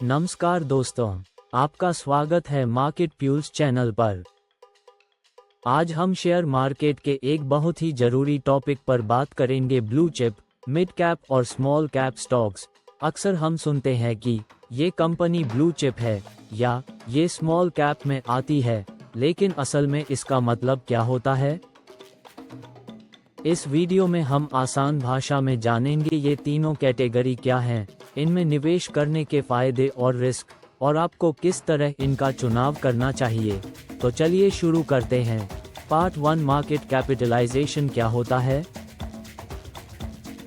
नमस्कार दोस्तों, आपका स्वागत है मार्केट प्यूल्स चैनल पर। आज हम शेयर मार्केट के एक बहुत ही जरूरी टॉपिक पर बात करेंगे, ब्लू चिप, मिड कैप और स्मॉल कैप स्टॉक्स। अक्सर हम सुनते हैं कि ये कंपनी ब्लू चिप है या ये स्मॉल कैप में आती है, लेकिन असल में इसका मतलब क्या होता है? इस वीडियो में हम आसान भाषा में जानेंगे ये तीनों कैटेगरी क्या हैं, इनमें निवेश करने के फायदे और रिस्क, और आपको किस तरह इनका चुनाव करना चाहिए। तो चलिए शुरू करते हैं। पार्ट 1, मार्केट कैपिटलाइजेशन क्या होता है।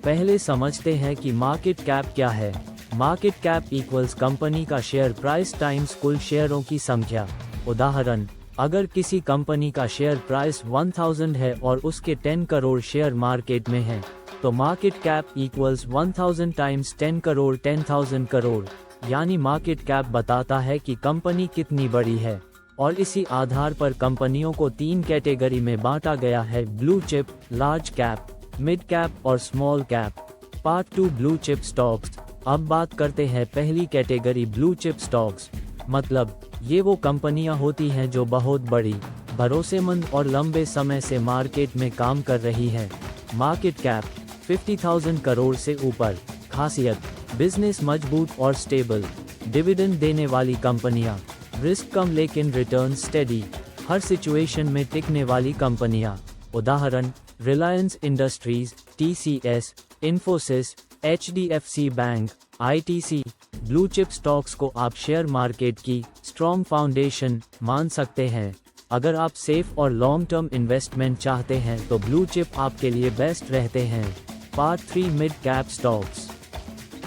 पहले समझते हैं कि मार्केट कैप क्या है। मार्केट कैप इक्वल्स कंपनी का शेयर प्राइस टाइम्स कुल शेयरों की संख्या। उदाहरण, अगर किसी कंपनी का शेयर प्राइस 1000 है और उसके 10 करोड़ शेयर मार्केट में हैं, तो market cap equals 1000 times 10 crore 10,000 crore. यानी मार्केट कैप बताता है कि कंपनी कितनी बड़ी है, और इसी आधार पर कंपनियों को 3 कैटेगरी में बांटा गया है, blue chip, large cap, mid cap और small cap. Part 2, blue chip stocks. अब बात करते हैं पहली कैटेगरी, ब्लू चिप स्टॉक्स। मतलब ये वो कंपनियां होती हैं जो बहुत बड़ी, भरोसेमंद और लंबे समय से मार्केट में काम कर रही हैं। मार्केट कैप 50,000 करोड़ से ऊपर। खासियत, बिजनेस मजबूत और स्टेबल, डिविडेंड देने वाली कंपनियां, रिस्क कम लेकिन रिटर्न स्टेडी, हर सिचुएशन में टिकने वाली कंपनियां। उदाहरण, Reliance industries, TCS, Infosys, HDFC bank, ITC। Blue chip stocks को आप शेयर मार्केट की स्ट्रॉन्ग फाउंडेशन मान सकते हैं। अगर आप सेफ और लॉन्ग टर्म इन्वेस्टमेंट चाहते हैं तो ब्लू चिप आपके लिए बेस्ट रहते हैं। Part 3, mid cap stocks.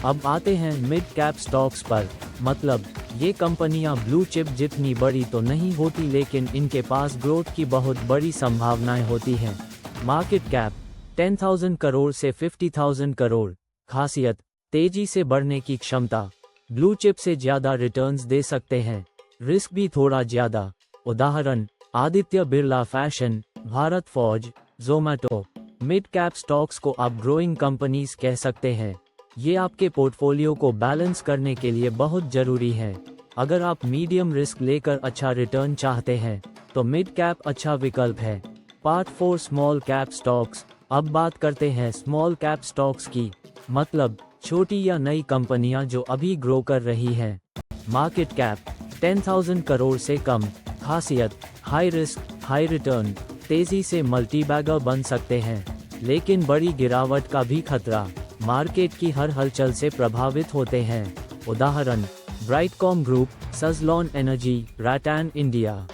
अब आते हैं मिड कैप स्टॉक्स पर। मतलब ये कंपनियां ब्लू चिप जितनी बड़ी तो नहीं होती, लेकिन इनके पास ग्रोथ की बहुत बड़ी संभावनाएं होती हैं। मार्केट कैप 10,000 करोड़ से 50,000 करोड़। खासियत, तेजी से बढ़ने की क्षमता, ब्लू चिप से ज्यादा रिटर्न्स दे सकते हैं, रिस्क भी थोड़ा ज्यादा। उदाहरण, आदित्य बिरला फैशन, भारत फौज, जोमैटो। मिड कैप स्टॉक्स को आप ग्रोइंग कंपनीज कह सकते हैं। ये आपके पोर्टफोलियो को बैलेंस करने के लिए बहुत जरूरी है। अगर आप मीडियम रिस्क लेकर अच्छा रिटर्न चाहते हैं तो मिड कैप अच्छा विकल्प है। Part 4, small cap stocks. अब बात करते हैं स्मॉल कैप स्टॉक्स की। मतलब छोटी या नई कंपनियां जो अभी ग्रो कर रही हैं। मार्केट कैप 10,000 करोड़ से कम। खासियत, हाई रिस्क हाई रिटर्न, तेजी से मल्टीबैगर बन सकते हैं, लेकिन बड़ी गिरावट का भी खतरा। मार्केट की हर हलचल से प्रभावित होते हैं। उदाहरण, Brightcom group, Suzlon energy, Rattan India.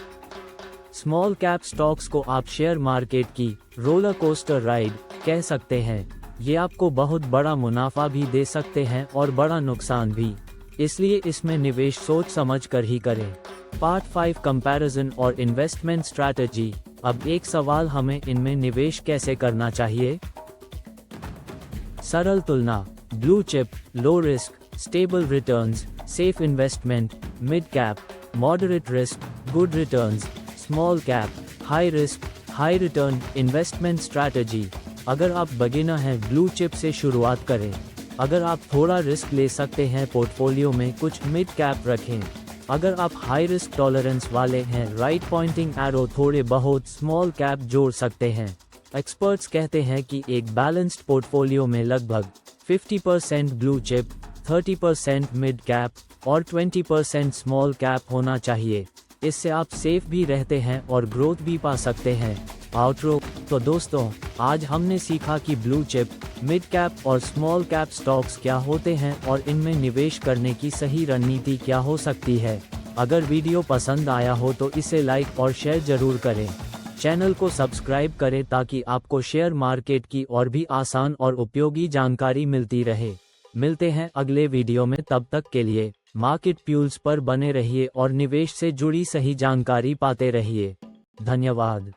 Small cap stocks को आप शेयर मार्केट की रोलर कोस्टर राइड कह सकते हैं। ये आपको बहुत बड़ा मुनाफा भी दे सकते हैं और बड़ा नुकसान भी, इसलिए इसमें निवेश सोच समझ कर ही करें। पार्ट 5, कंपैरिजन और इन्वेस्टमेंट स्ट्रैटेजी। अब एक सवाल, हमें इनमें निवेश कैसे करना चाहिए? सरल तुलना, blue chip, low risk, stable returns, safe investment. Mid cap, moderate risk, good returns. Small cap, high risk, high return. Investment strategy, अगर आप बिगिनर हैं, ब्लू चिप से शुरुआत करें। अगर आप थोड़ा रिस्क ले सकते हैं, पोर्टफोलियो में कुछ मिड कैप रखें। अगर आप हाई रिस्क टॉलरेंस वाले हैं, राइट पॉइंटिंग एरो थोड़े बहुत स्मॉल कैप जोड़ सकते हैं। एक्सपर्ट्स कहते हैं कि एक बैलेंस्ड पोर्टफोलियो में लगभग 50% ब्लू चिप, 30% मिड कैप और 20% स्मॉल कैप होना चाहिए। इससे आप सेफ भी रहते हैं और ग्रोथ भी पा सकते हैं। आउटरो। तो दोस्तों, आज हमने सीखा कि ब्लू चिप, मिड कैप और स्मॉल कैप स्टॉक्स क्या होते हैं और इनमें निवेश करने की सही रणनीति क्या हो सकती है। अगर वीडियो पसंद आया हो तो इसे लाइक और शेयर जरूर करें। चैनल को सब्सक्राइब करें ताकि आपको शेयर मार्केट की और भी आसान और उपयोगी जानकारी मिलती रहे। मिलते हैं अगले वीडियो में, तब तक के लिए मार्केट प्यूल्स पर बने रहिए और निवेश से जुड़ी सही जानकारी पाते रहिए। धन्यवाद।